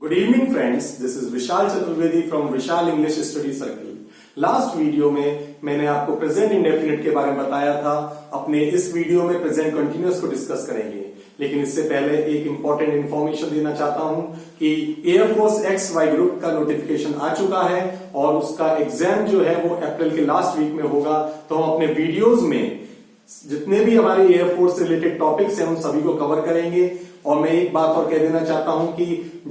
Good evening friends, this is Vishal Chaturvedi from Vishal English Study Circle. Last video में मैंने आपको present indefinite के बारे में बताया था. अपने इस वीडियो में प्रेजेंट कंटिन्यूअस को डिस्कस करेंगे, लेकिन इससे पहले एक इंपॉर्टेंट इंफॉर्मेशन देना चाहता हूं कि एयरफोर्स XY ग्रुप का नोटिफिकेशन आ चुका है और उसका एग्जाम जो है वो अप्रैल के लास्ट वीक में होगा. तो हम अपने वीडियोज में जितने भी हमारे एयरफोर्स से रिलेटेड टॉपिक्स हैं उन सभी को कवर करेंगे. और मैं एक बात और कह देना चाहता हूं कि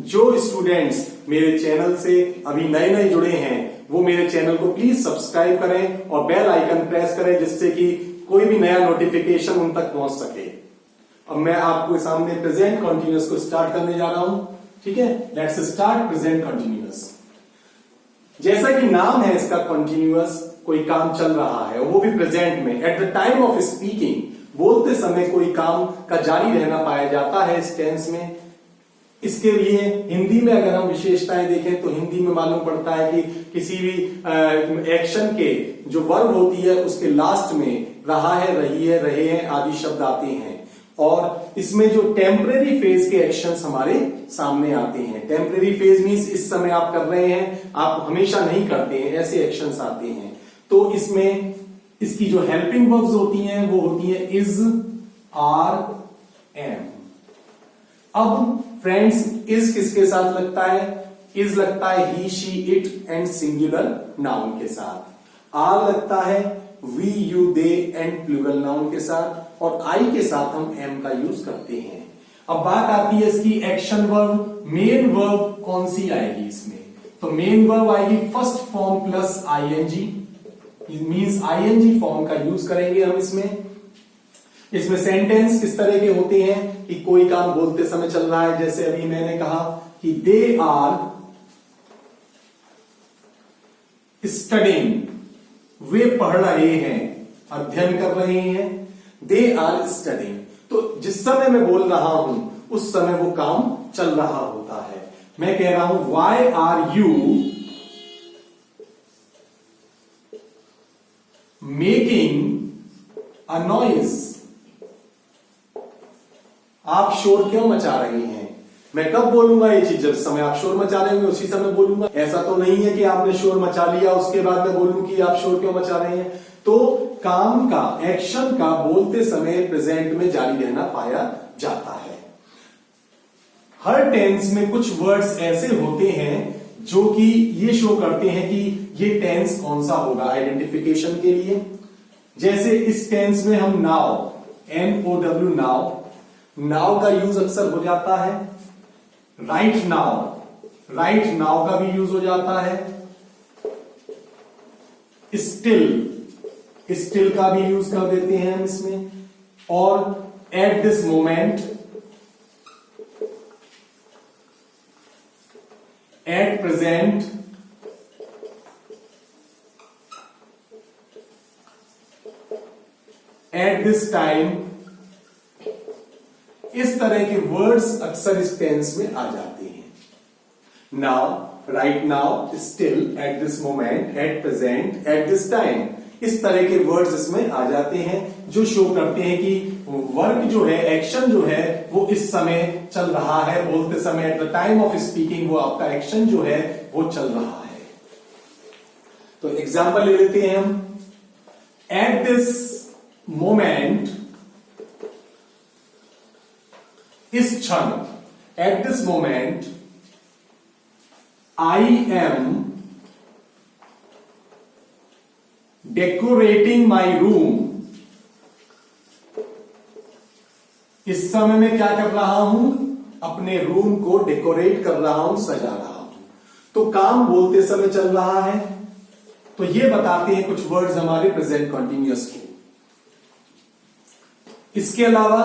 जो स्टूडेंट्स मेरे चैनल से अभी नए नए जुड़े हैं वो मेरे चैनल को प्लीज सब्सक्राइब करें और बेल आइकन प्रेस करें, जिससे कि कोई भी नया नोटिफिकेशन उन तक पहुंच सके. अब मैं आपके सामने प्रेजेंट कंटिन्यूअस को स्टार्ट करने जा रहा हूं. ठीक है, लेट्स स्टार्ट प्रेजेंट कंटिन्यूअस. जैसा कि नाम है इसका कंटिन्यूअस, कोई काम चल रहा है वो भी प्रेजेंट में. At the time of speaking, बोलते समय कोई काम का जारी रहना पाया जाता है इस टेंस में. इसके लिए हिंदी में अगर हम विशेषताएं देखें तो हिंदी में मालूम पड़ता है कि किसी भी एक्शन के जो वर्ब होती है उसके लास्ट में रहा है, रही है, रहे हैं आदि शब्द आते हैं. और इसमें जो टेम्परेरी फेज के एक्शंस हमारे सामने आते हैं. टेम्परेरी फेज मींस इस समय आप कर रहे हैं, आप हमेशा नहीं करते हैं, ऐसे एक्शंस आते हैं. तो इसमें इसकी जो हेल्पिंग वर्ब्स होती हैं वो होती है इज, आर, एम. अब फ्रेंड्स, इज किसके साथ लगता है? इज लगता है he, she, it and singular noun के साथ. आर लगता है we, you, they and plural noun के साथ. और आई के साथ हम एम का यूज करते हैं. अब बात आती है इसकी एक्शन वर्ब. मेन वर्ब कौन सी आएगी इसमें? तो मेन वर्ब आएगी first form plus ING. Means ING form का यूज करेंगे हम इसमें. इसमें सेंटेंस किस तरह के होते हैं कि कोई काम बोलते समय चल रहा है. जैसे अभी मैंने कहा कि दे आर स्टडिंग, वे पढ़ रहे हैं, अध्ययन कर रहे हैं. They are studying. तो जिस समय मैं बोल रहा हूं उस समय वो काम चल रहा होता है. मैं कह रहा हूं why are you making a noise. आप शोर क्यों मचा रहे हैं? मैं कब बोलूंगा ये चीज? जब समय आप शोर मचा रहे होंगे उसी समय बोलूंगा. ऐसा तो नहीं है कि आपने शोर मचा लिया उसके बाद मैं बोलूं कि आप शोर क्यों मचा रहे हैं. तो काम का, एक्शन का बोलते समय प्रेजेंट में जारी रहना पाया जाता है. हर टेंस में कुछ वर्ड्स ऐसे होते हैं जो कि ये शो करते हैं कि ये टेंस कौन सा होगा आइडेंटिफिकेशन के लिए. जैसे इस टेंस में हम नाउ, NOW, नाउ, नाउ का यूज अक्सर हो जाता है. राइट नाउ, राइट नाउ का भी यूज हो जाता है. स्टिल, स्टिल का भी यूज कर देते हैं हम इसमें. और at this moment, at present, at this time, इस तरह के वर्ड्स अक्सर इस टेंस में आ जाते हैं. Now, right now, still, at this moment, at present, at this time, इस तरह के वर्ड्स इसमें आ जाते हैं जो शो करते हैं कि वर्क जो है, एक्शन जो है वो इस समय चल रहा है. बोलते समय at the time of speaking वो आपका एक्शन जो है वो चल रहा है. तो एग्जांपल ले लेते हैं हम. एट दिस मोमेंट, इस क्षण, at this moment I am decorating my room. इस समय मैं क्या कर रहा हूं? अपने रूम को डेकोरेट कर रहा हूं, सजा रहा हूं. तो काम बोलते समय चल रहा है. तो ये बताते हैं कुछ वर्ड्स हमारे प्रेजेंट कंटिन्यूअस के. इसके अलावा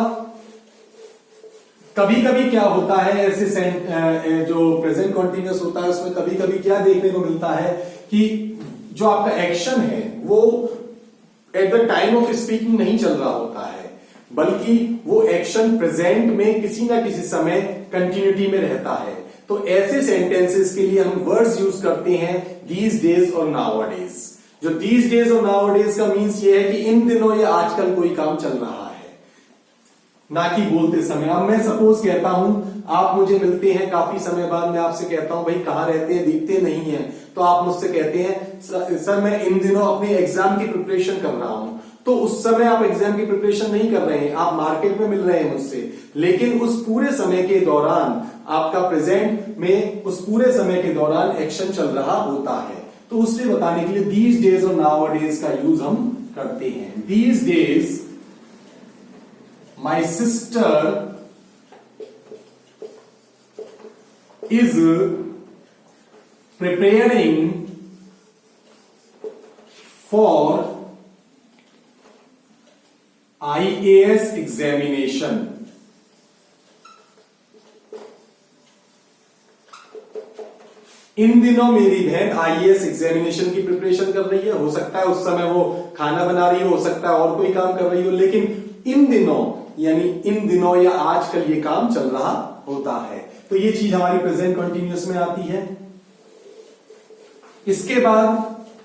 कभी कभी क्या होता है, ऐसे जो प्रेजेंट कंटिन्यूअस होता है उसमें कभी कभी क्या देखने को मिलता है कि जो आपका एक्शन है वो at the time of speaking नहीं चल रहा होता है, बल्कि वो एक्शन प्रेजेंट में किसी ना किसी समय कंटिन्यूटी में रहता है. तो ऐसे सेंटेंसेस के लिए हम वर्ड्स यूज करते हैं दीज डेज और नाउअडेज. जो दीज डेज और नाउअडेज का मीन्स ये है कि इन दिनों या आजकल कोई काम चल रहा है, ना कि बोलते समय. अब मैं सपोज कहता हूं आप मुझे मिलते हैं काफी समय बाद, मैं आपसे कहता हूं भाई कहाँ रहते हैं, दिखते नहीं है, तो आप मुझसे कहते हैं सर मैं इन दिनों अपने एग्जाम की प्रिपरेशन कर रहा हूं। तो उस समय आप एग्जाम की प्रिपरेशन नहीं कर रहे हैं, आप मार्केट में मिल रहे हैं मुझसे, लेकिन उस पूरे समय के दौरान आपका प्रेजेंट में उस पूरे समय के दौरान एक्शन चल रहा होता है। तो उससे बताने के लिए दीज डेज और नाउ डेज का यूज हम करते हैं। These days my sister is preparing for IAS examination. इन दिनों मेरी बहन IAS एग्जामिनेशन की प्रिपरेशन कर रही है। हो सकता है उस समय वो खाना बना रही हो सकता है और कोई काम कर रही हो, लेकिन इन दिनों यानी इन दिनों या आजकल ये काम चल रहा होता है। तो ये चीज हमारी प्रेजेंट कंटिन्यूअस में आती है। इसके बाद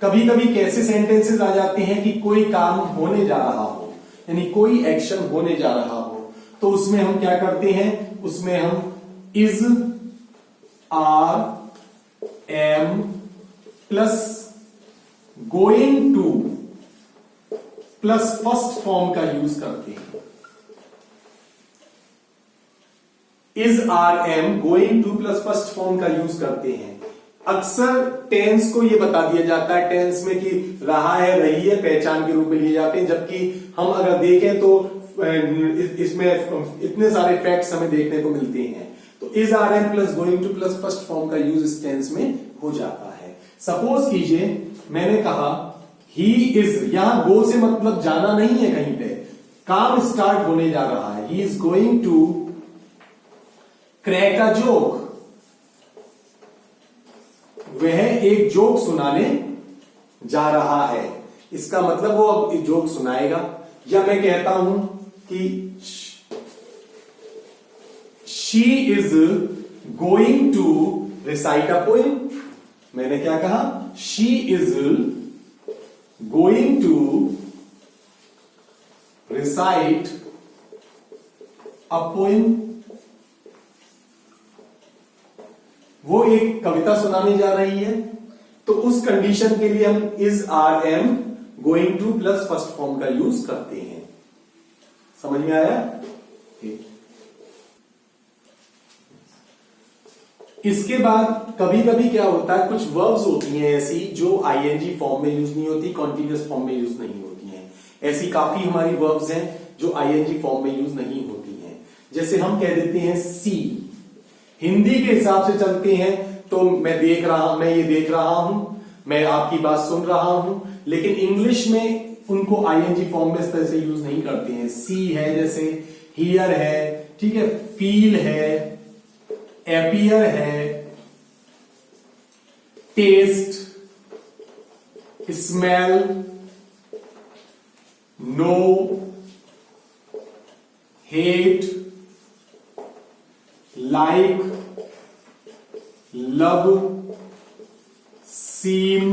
कभी कभी कैसे सेंटेंसेस आ जाते हैं कि कोई काम होने जा रहा हो, यानी कोई एक्शन होने जा रहा हो, तो उसमें हम क्या करते हैं, उसमें हम is, are, am plus going to plus first form का यूज करते हैं। Is, are, am, going to plus first form का यूज करते हैं। अक्सर टेंस को यह बता दिया जाता है टेंस में कि रहा है, रही है पहचान के रूप में लिए जाते हैं, जबकि हम अगर देखें तो इसमें इतने सारे फैक्ट्स हमें देखने को मिलते हैं। तो is, are, am plus going to plus first form का यूज इस टेंस में हो जाता है। सपोज कीजिए मैंने कहा ही इज, यहां गो से मतलब जाना नहीं है, कहीं पे काम स्टार्ट होने जा रहा है। He is going to crack a joke, वह एक जोक सुनाने जा रहा है। इसका मतलब वो अब जोक सुनाएगा। या मैं कहता हूं कि she is going to recite a poem. मैंने क्या कहा, she is going to recite a poem. वो एक कविता सुनाने जा रही है। तो उस कंडीशन के लिए हम is, are, am, going to plus first form का यूज करते हैं। समझ में आया? इसके बाद कभी कभी क्या होता है, कुछ वर्ब्स होती हैं ऐसी जो आईएनजी फॉर्म में यूज नहीं होती, कॉन्टिन्यूअस फॉर्म में यूज नहीं होती हैं। ऐसी काफी हमारी वर्ब्स हैं जो आईएनजी फॉर्म में यूज नहीं होती हैं। जैसे हम कह देते हैं सी, हिंदी के हिसाब से चलते हैं तो मैं ये देख रहा हूं, मैं आपकी बात सुन रहा हूं, लेकिन इंग्लिश में उनको आईएनजी फॉर्म में इस तरह से यूज नहीं करते हैं। सी है, जैसे हियर है, ठीक है, फील है, एपियर है, taste, smell, know, hate, like, love, seem,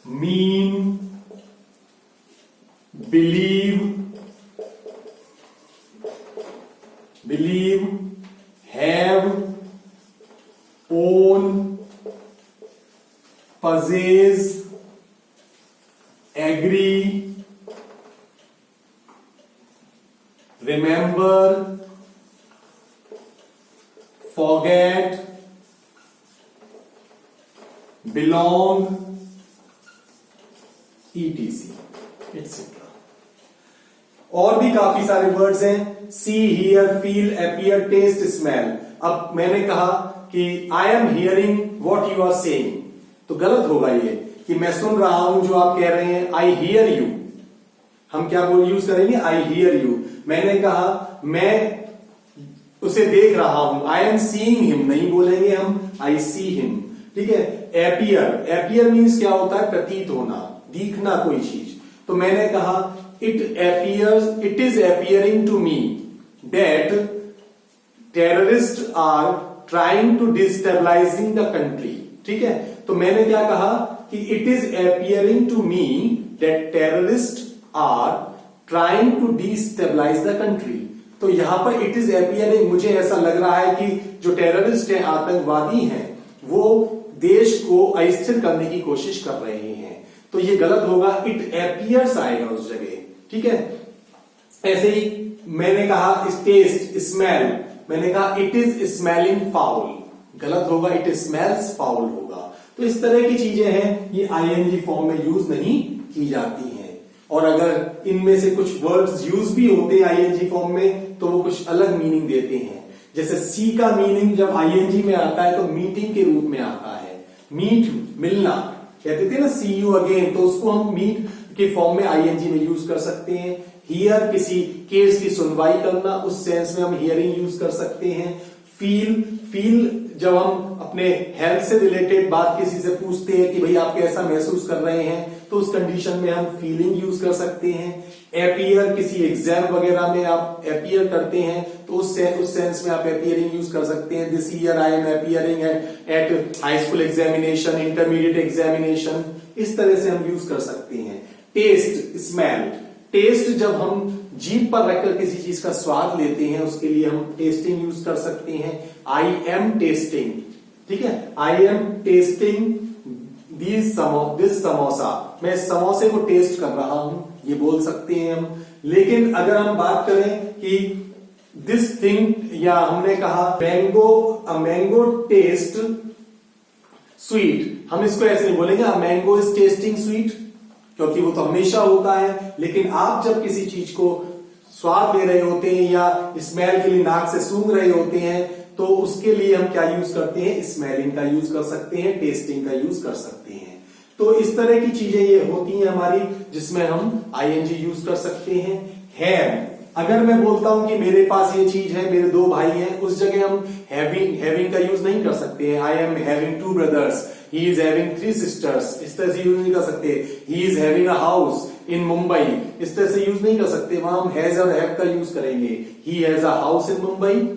mean, believe, have, own, possess, agree, remember, forget, belong, etc. etc. और भी काफी सारे वर्ड्स हैं, see, hear, feel, appear, taste, smell. अब मैंने कहा कि I am hearing what you are saying, तो गलत होगा ये कि मैं सुन रहा हूं जो आप कह रहे हैं। आई हियर यू, हम क्या बोल यूज करेंगे, आई हियर यू। मैंने कहा मैं उसे देख रहा हूं, आई एम सीइंग हिम नहीं बोलेंगे हम, आई सी हिम, ठीक है। एपियर, एपियर मीन्स क्या होता है, प्रतीत होना, दिखना कोई चीज। तो मैंने कहा it is appearing to me that terrorist are trying to destabilising the country, ठीक है। तो मैंने क्या कहा कि it is appearing to me that terrorist are trying to destabilise the country. तो यहां पर इट इज अपीयरिंग, मुझे ऐसा लग रहा है कि जो टेररिस्ट हैं, आतंकवादी हैं, वो देश को अस्थिर करने की कोशिश कर रहे हैं। तो ये गलत होगा, इट अपीयर्स आएगा उस जगह। ठीक है, ऐसे ही मैंने कहा टेस्ट, स्मेल, मैंने कहा इट इज स्मेलिंग फाउल, गलत होगा, इट स्मेल्स फाउल होगा। तो इस तरह की चीजें हैं, ये आईएनजी फॉर्म में यूज नहीं की जाती हैं। और अगर इनमें से कुछ वर्ड्स यूज भी होते हैं आईएनजी फॉर्म में, तो वो कुछ अलग मीनिंग देते हैं। जैसे सी का मीनिंग जब आईएनजी में आता है तो मीटिंग के रूप में आता है, मीट, मिलना, कहते थे ना सी यू अगेन, तो उसको हम मीट के फॉर्म में आईएनजी में यूज कर सकते हैं। हियर, किसी केस की सुनवाई करना, उस सेंस में हम हियरिंग यूज कर सकते हैं। फील, जब हम अपने हेल्थ से रिलेटेड बात किसी से पूछते हैं कि भाई आप कैसा महसूस कर रहे हैं, तो उस कंडीशन में हम फीलिंग यूज कर सकते हैं। अपीयर, किसी एग्जाम वगैरह में आप अपीयर करते हैं, तो उस सेंस में आप अपीयरिंग यूज कर सकते हैं। This year I am appearing at high school examination, intermediate examination, इस तरह से हम यूज कर सकते हैं। टेस्ट, स्मेल, टेस्ट जब हम जीभ पर रखकर किसी चीज का स्वाद लेते हैं, उसके लिए हम टेस्टिंग यूज कर सकते हैं। आई एम टेस्टिंग, ठीक है, I am testing this samosa, मैं इस समोसे को टेस्ट कर रहा हूं, ये बोल सकते हैं हम। लेकिन अगर हम बात करें कि दिस थिंग, या हमने कहा मैंगो टेस्ट स्वीट, हम इसको ऐसे नहीं बोलेंगे मैंगो इज टेस्टिंग स्वीट, क्योंकि वो तो हमेशा होता है। लेकिन आप जब किसी चीज को स्वाद ले रहे होते हैं या स्मेल के लिए नाक से सूंघ रहे होते हैं, तो उसके लिए हम क्या यूज करते हैं, स्मेलिंग का यूज कर सकते हैं, टेस्टिंग का यूज कर सकते हैं। तो इस तरह की चीजें ये होती हैं हमारी, जिसमें हम आईएनजी यूज कर सकते हैं। हैव, अगर मैं बोलता हूं कि मेरे पास ये चीज है, मेरे दो भाई हैं, उस जगह हम हैविंग का यूज नहीं कर सकते हैं। I am having 2 brothers, he is having 3 sisters, इस तरह से यूज नहीं कर सकते। He is having a house in Mumbai, इस तरह से यूज नहीं कर सकते, वहां हम हैज और हैव का यूज करेंगे। He has a house in Mumbai,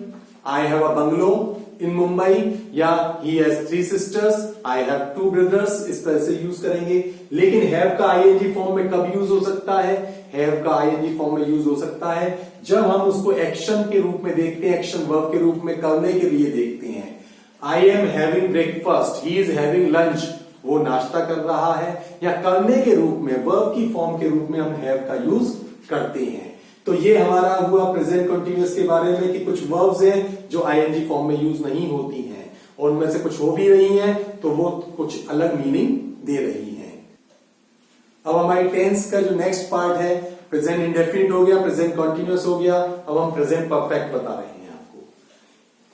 I have a bungalow in Mumbai, या he has 3 sisters, I have 2 brothers, इस तरह से यूज करेंगे। लेकिन हैव का आईएनजी फॉर्म में कब यूज हो सकता है, हैव का आईएनजी फॉर्म में यूज हो सकता है जब हम उसको एक्शन के रूप में देखते हैं, एक्शन वर्ब के रूप में करने के लिए देखते हैं। I am having breakfast, he is having lunch, वो नाश्ता कर रहा है, या करने के रूप में, वर्ब की फॉर्म के रूप में हम हैव का यूज करते हैं। तो ये हमारा हुआ प्रेजेंट कंटिन्यूअस के बारे में कि कुछ वर्ब्स हैं जो आईएनजी फॉर्म में यूज नहीं होती हैं, और उनमें से कुछ हो भी रही हैं तो वो कुछ अलग मीनिंग दे रही हैं। अब हमारी टेंस का जो नेक्स्ट पार्ट है, प्रेजेंट इंडेफिनिट हो गया, प्रेजेंट कंटिन्यूअस हो गया, अब हम प्रेजेंट परफेक्ट बता रहे हैं।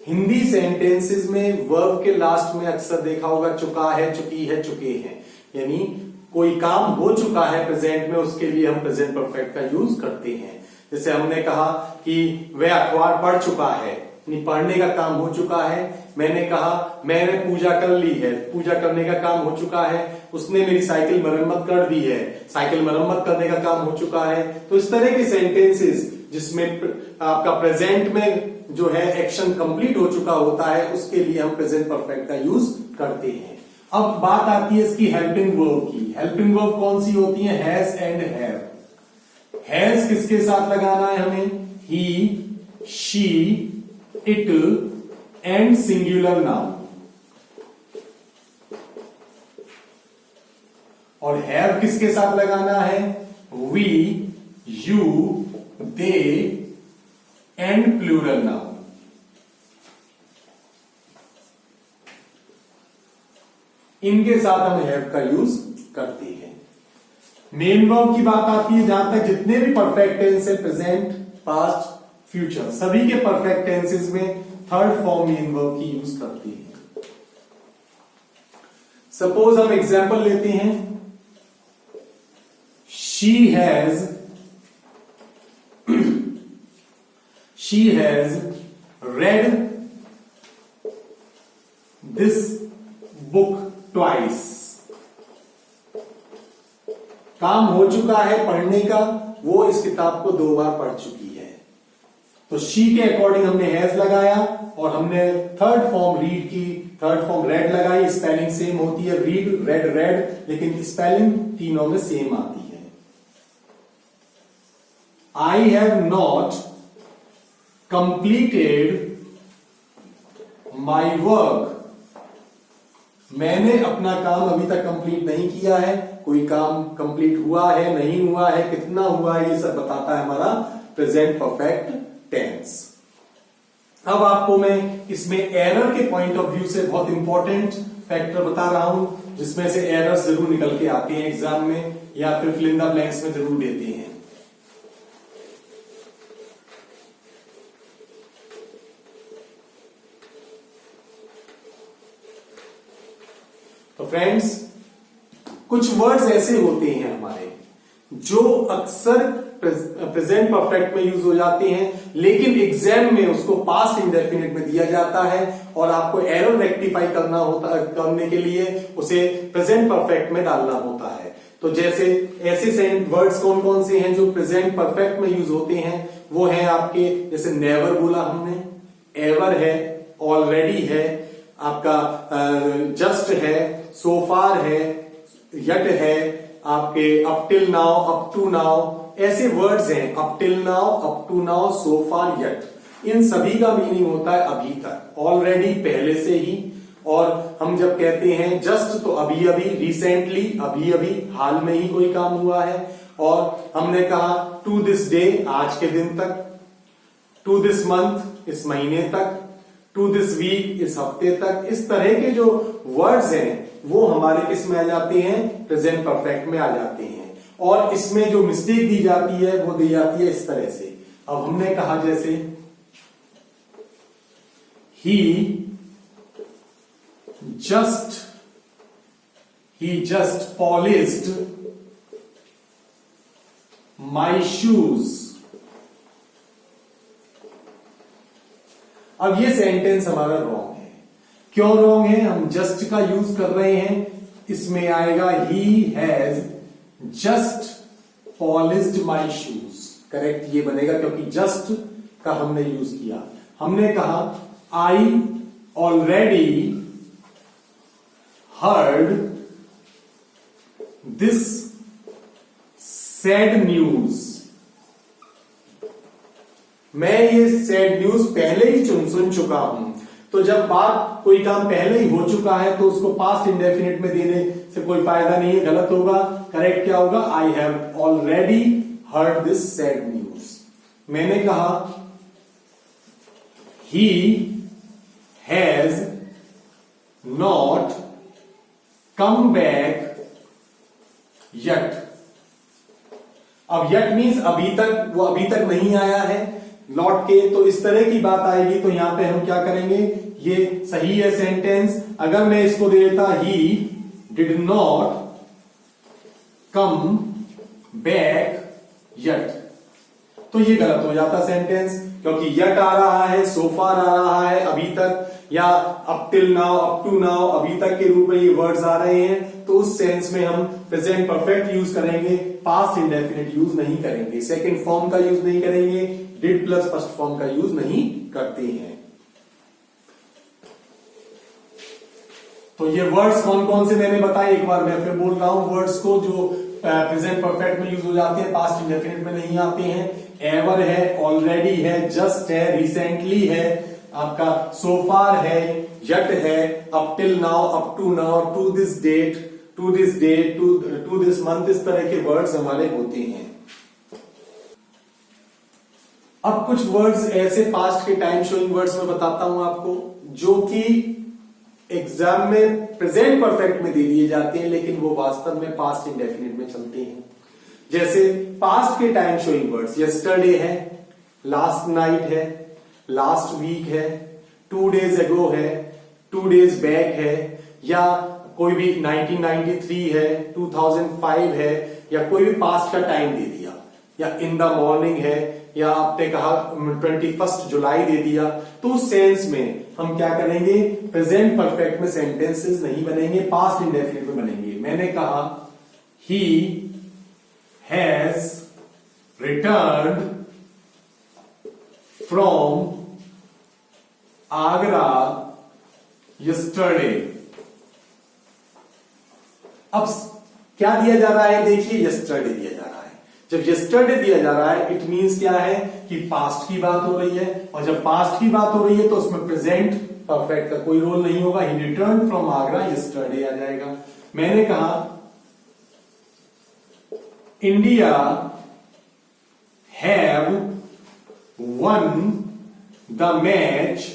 हिंदी सेंटेंसेस में वर्ब के लास्ट में अक्सर देखा होगा चुका है, चुकी है, चुके हैं, यानी कोई काम हो चुका है प्रेजेंट में, उसके लिए हम प्रेजेंट परफेक्ट का यूज करते हैं। जैसे हमने कहा कि वह अखबार पढ़ चुका है, पढ़ने का काम हो चुका है। मैंने कहा मैंने पूजा कर ली है, पूजा करने का काम हो चुका है। उसने मेरी साइकिल मरम्मत कर दी है, साइकिल मरम्मत करने का काम हो चुका है। तो इस तरह के सेंटेंसेस जिसमें आपका प्रेजेंट में जो है एक्शन कंप्लीट हो चुका होता है, उसके लिए हम प्रेजेंट परफेक्ट का यूज करते हैं। अब बात आती है इसकी हेल्पिंग वर्ब की। हेल्पिंग वर्ब कौन सी होती है, हैज एंड हैव। हैज किसके साथ लगाना है हमें, he, she, it and singular noun. और हैव किसके साथ लगाना है, we, you, they and plural noun. इनके साथ हम हैव का यूज करते हैं। मेन वर्ब की बात आती है, जहां तक जितने भी परफेक्ट टेंस है, प्रेजेंट, पास्ट, फ्यूचर, सभी के परफेक्ट टेंसेस में थर्ड फॉर्म मेन वर्ब की यूज करते हैं। सपोज हम एग्जाम्पल लेते हैं, she has read this book twice. काम हो चुका है पढ़ने का, वो इस किताब को 2 बार पढ़ चुकी है। तो शी के अकॉर्डिंग हमने हैज लगाया, और हमने थर्ड फॉर्म रीड की, थर्ड फॉर्म रेड लगाई। स्पेलिंग सेम होती है, रीड, रेड, रेड, लेकिन स्पेलिंग तीनों में सेम आती है। I have not completed my work, मैंने अपना काम अभी तक कंप्लीट नहीं किया है, कोई काम कंप्लीट हुआ है नहीं हुआ है, कितना हुआ है, ये सब बताता है हमारा प्रेजेंट परफेक्ट टेंस। अब आपको मैं इसमें एरर के पॉइंट ऑफ व्यू से बहुत इंपॉर्टेंट फैक्टर बता रहा हूं, जिसमें से एरर्स जरूर निकल के आते हैं एग्जाम में या फिर फिल इन द ब्लैंक्स में जरूर देते हैं। तो फ्रेंड्स, कुछ वर्ड्स ऐसे होते हैं हमारे जो अक्सर प्रेजेंट परफेक्ट में यूज हो जाते हैं, लेकिन एग्जाम में उसको पास्ट इंडेफिनिट में दिया जाता है और आपको एरर रेक्टिफाई करने के लिए उसे प्रेजेंट परफेक्ट में डालना होता है। तो जैसे ऐसे वर्ड्स कौन कौन से हैं जो प्रेजेंट परफेक्ट में यूज होते हैं, वो है आपके, जैसे नेवर बोला हमने, एवर है, ऑलरेडी है, आपका जस्ट है, सो फार है, यट है, आपके up till now, up to now, ऐसे वर्ड्स हैं, up till now, up to now, so far, yet, इन सभी का मीनिंग होता है अभी तक, ऑलरेडी पहले से ही, और हम जब कहते हैं जस्ट तो अभी अभी, रिसेंटली अभी अभी, हाल में ही कोई काम हुआ है, और हमने कहा टू दिस डे, आज के दिन तक, टू दिस मंथ, इस महीने तक, टू दिस वीक, इस हफ्ते तक, इस तरह के जो वर्ड्स हैं वो हमारे किस में आ जाते हैं, प्रेजेंट परफेक्ट में आ जाते हैं। और इसमें जो मिस्टेक दी जाती है वो दी जाती है इस तरह से। अब हमने कहा जैसे ही जस्ट पॉलिश्ड माई शूज। अब ये सेंटेंस हमारा रॉन्ग है। क्यों रॉन्ग है? हम जस्ट का यूज कर रहे हैं, इसमें आएगा he has just polished my shoes. Correct ये बनेगा क्योंकि जस्ट का हमने यूज किया। हमने कहा I already heard this sad news. मैं ये सैड न्यूज पहले ही सुन चुका हूं। तो जब बात कोई काम पहले ही हो चुका है तो उसको पास्ट इंडेफिनिट में देने से कोई फायदा नहीं है, गलत होगा। करेक्ट क्या होगा? I have already heard this sad news. मैंने कहा he has not come back yet. अब यट मीन्स अभी तक, वो अभी तक नहीं आया है लौट के, तो इस तरह की बात आएगी। तो यहां पे हम क्या करेंगे, ये सही है सेंटेंस। अगर मैं इसको दे देता he did not come back yet, तो ये गलत हो जाता सेंटेंस, क्योंकि यट आ रहा है, सो फार आ रहा है अभी तक, या up till now, up to now, अभी तक के रूप में ये वर्ड्स आ रहे हैं। तो उस सेंस में हम प्रेजेंट परफेक्ट यूज करेंगे, पास्ट इंडेफिनिट यूज नहीं करेंगे, सेकंड फॉर्म का यूज नहीं करेंगे, डिड प्लस फर्स्ट फॉर्म का यूज नहीं करते हैं। तो ये वर्ड्स कौन कौन से मैंने बताए, एक बार मैं फिर बोल रहा हूं वर्ड्स को जो प्रेजेंट परफेक्ट में यूज हो जाते हैं, पास्ट इंडेफिनिट में नहीं आते हैं। एवर है, ऑलरेडी है, जस्ट है, रिसेंटली है, आपका सो फार है, यट है, up till now, up to now, to this date, to this date, to this month, इस तरह के वर्ड्स हमारे होते हैं। अब कुछ वर्ड्स ऐसे पास्ट के टाइम शोइंग वर्ड्स में बताता हूं आपको, जो कि एग्जाम में प्रेजेंट परफेक्ट में दे दिए जाते हैं, लेकिन वो वास्तव में पास्ट इंडेफिनिट में चलते हैं। जैसे पास्ट के टाइम शोइंग वर्ड्स, यस्टरडे है, लास्ट नाइट है, लास्ट वीक है, 2 days ago है, 2 days बैक है, या कोई भी 1993 है, 2005 है, या कोई भी पास्ट का टाइम दे दिया, या इन द मॉर्निंग है, या आपने कहा 21 जुलाई दे दिया। तो उस सेंस में हम क्या करेंगे, प्रेजेंट परफेक्ट में सेंटेंसेस नहीं बनेंगे, पास्ट इंडेफिनिट में बनेंगे। मैंने कहा he has returned from Agra yesterday. अब क्या दिया जा रहा है, देखिए यस्टरडे दिया जा रहा है, जब यस्टरडे दिया जा रहा है इट मींस क्या है कि पास्ट की बात हो रही है, और जब पास्ट की बात हो रही है तो उसमें प्रेजेंट परफेक्ट का कोई रोल नहीं होगा। ही रिटर्न फ्रॉम आगरा यस्टरडे आ जाएगा। मैंने कहा India have one the match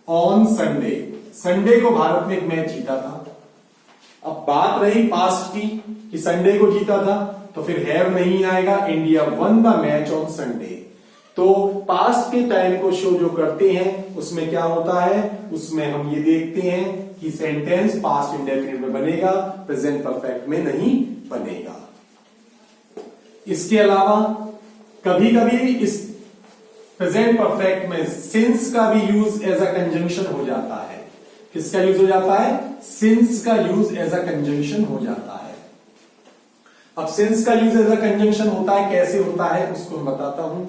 on Sunday. Sunday को भारत ने एक मैच जीता था। अब बात रही पास्ट की कि संडे को जीता था, तो फिर हैव नहीं आएगा, India one the match on Sunday. तो पास्ट के टाइम को शो जो करते हैं उसमें क्या होता है, उसमें हम ये देखते हैं कि सेंटेंस पास्ट इंडेफिनिट में बनेगा, प्रेजेंट परफेक्ट में नहीं बनेगा। इसके अलावा कभी कभी इस प्रेजेंट परफेक्ट में सिंस का भी यूज एज अ कंजंक्शन हो जाता है। किसका यूज हो जाता है? सिंस का यूज एज अ कंजंक्शन हो जाता है। अब सिंस का यूज एज अ कंजंक्शन होता है, कैसे होता है उसको मैं बताता हूं।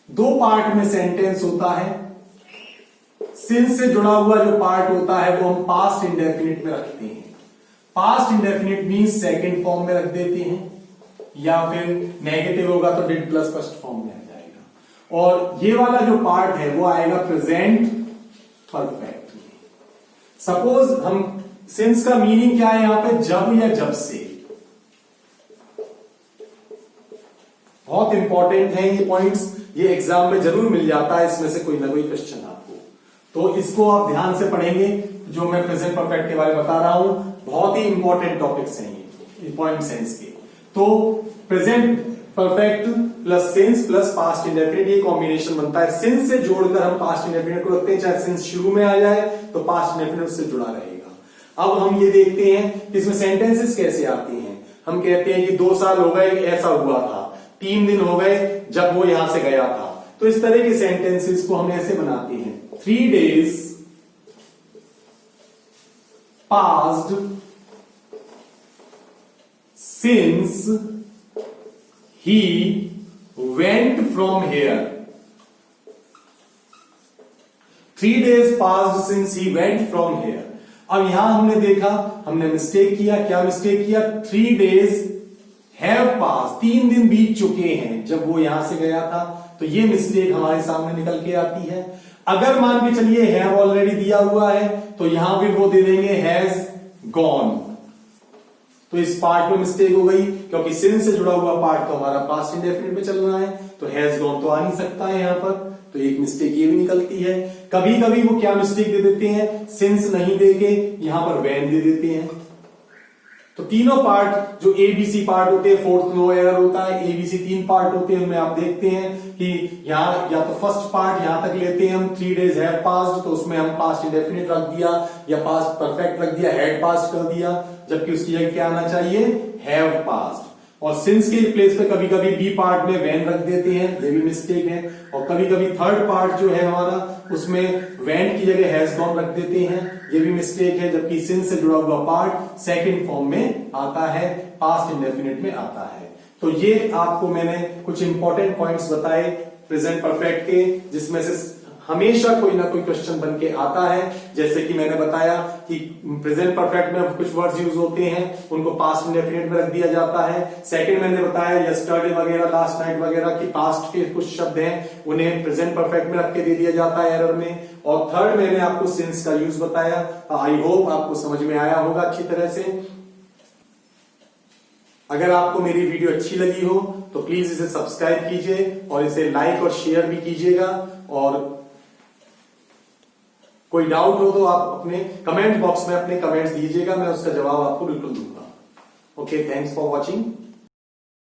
दो पार्ट में सेंटेंस होता है। सिंस से जुड़ा हुआ जो पार्ट होता है वो हम पास्ट इंडेफिनिट में रखते हैं। Past indefinite means second form में रख देते हैं, या फिर नेगेटिव होगा तो डिड प्लस फर्स्ट फॉर्म में आ जाएगा। और ये वाला जो पार्ट है वो आएगा प्रेजेंट परफेक्ट में। सपोज हम सिंस का मीनिंग क्या है यहां पे, जब या जब से। बहुत इंपॉर्टेंट है ये पॉइंट्स, ये एग्जाम में जरूर मिल जाता है, इसमें से कोई ना कोई क्वेश्चन आपको, तो इसको आप ध्यान से पढ़ेंगे। जो मैं प्रेजेंट परफेक्ट के बारे में बता रहा हूं बहुत ही इंपॉर्टेंट टॉपिक्स हैं ये पॉइंट सेंस के। तो present perfect plus since plus past indefinite ये कॉम्बिनेशन बनता है। सिंस से जोड़कर हम पास्ट इंडेफिनिट को रखते हैं, चाहे सिंस शुरू में आ जाए तो पास्ट इंडेफिनिट से जुड़ा रहेगा। अब हम ये देखते हैं कि इसमें सेंटेंसेस कैसे आती हैं। हम कहते हैं कि 2 साल हो गए ऐसा हुआ था, 3 दिन हो गए जब वो यहां से गया था। तो इस तरह के सेंटेंसेस को हम ऐसे बनाते हैं, 3 days passed since he went from here. 3 days passed since he went from here. अब यहां हमने देखा, हमने मिस्टेक किया। क्या मिस्टेक किया? 3 days have passed, 3 दिन बीत चुके हैं जब वो यहां से गया था। तो ये मिस्टेक हमारे सामने निकल के आती है। अगर मान के चलिए हैव ऑलरेडी दिया हुआ है तो यहां भी वो दे देंगे हैज गॉन। तो इस पार्ट में मिस्टेक हो गई, क्योंकि सिंस से जुड़ा हुआ पार्ट तो हमारा पास्ट इंडेफिनिट में चल रहा है, तो हैज गॉन तो आ नहीं सकता है यहां पर। तो एक मिस्टेक ये भी निकलती है। कभी कभी वो क्या मिस्टेक दे देते हैं, सिंस नहीं देके यहां पर वैन दे देते हैं। तो तीनों पार्ट जो एबीसी पार्ट होते हैं, फोर्थ नो एरर होता है, एबीसी 3 पार्ट होते हैं, उनमें आप देखते हैं कि यहां या तो फर्स्ट पार्ट यहां तक लेते हैं हम 3 days हैव पास्ड, तो उसमें हम पास्ट इंडेफिनिट रख दिया या पास्ट परफेक्ट रख दिया, हैड पास्ट कर दिया, जबकि उसकी जगह क्या आना चाहिए, हैव पास्ट। और सिंस के प्लेस पे कभी कभी बी पार्ट में वैन रख देते हैं, ये भी मिस्टेक है। और कभी कभी थर्ड पार्ट जो है हमारा उसमें वैन की जगह हैज गॉन रख देते हैं, ये भी मिस्टेक है। जबकि सिंस से जुड़ा हुआ पार्ट सेकंड फॉर्म में आता है, पास्ट इंडेफिनिट में आता है। तो ये आपको मैंने कुछ इंपॉर्टेंट पॉइंट्स बताए प्रेजेंट परफेक्ट के, जिसमें से हमेशा कोई ना कोई क्वेश्चन बन के आता है। जैसे कि मैंने बताया कि प्रेजेंट परफेक्ट में कुछ वर्ड्स यूज होते हैं, उनको पास्ट इंडेफिनिट में रख दिया जाता है। सेकंड मैंने बताया यस्टरडे वगैरह, लास्ट नाइट वगैरह की पास्ट के कुछ शब्द हैं, उन्हें प्रेजेंट परफेक्ट में रख के दे दिया जाता है एरर में। और थर्ड मैंने आपको सिंस का यूज बताया। आई होप आपको समझ में आया होगा अच्छी तरह से। अगर आपको मेरी वीडियो अच्छी लगी हो तो प्लीज इसे सब्सक्राइब कीजिए और इसे लाइक और शेयर भी कीजिएगा। और कोई डाउट हो तो आप अपने कमेंट बॉक्स में अपने कमेंट्स दीजिएगा, मैं उसका जवाब आपको बिल्कुल दूंगा। Okay, thanks for watching.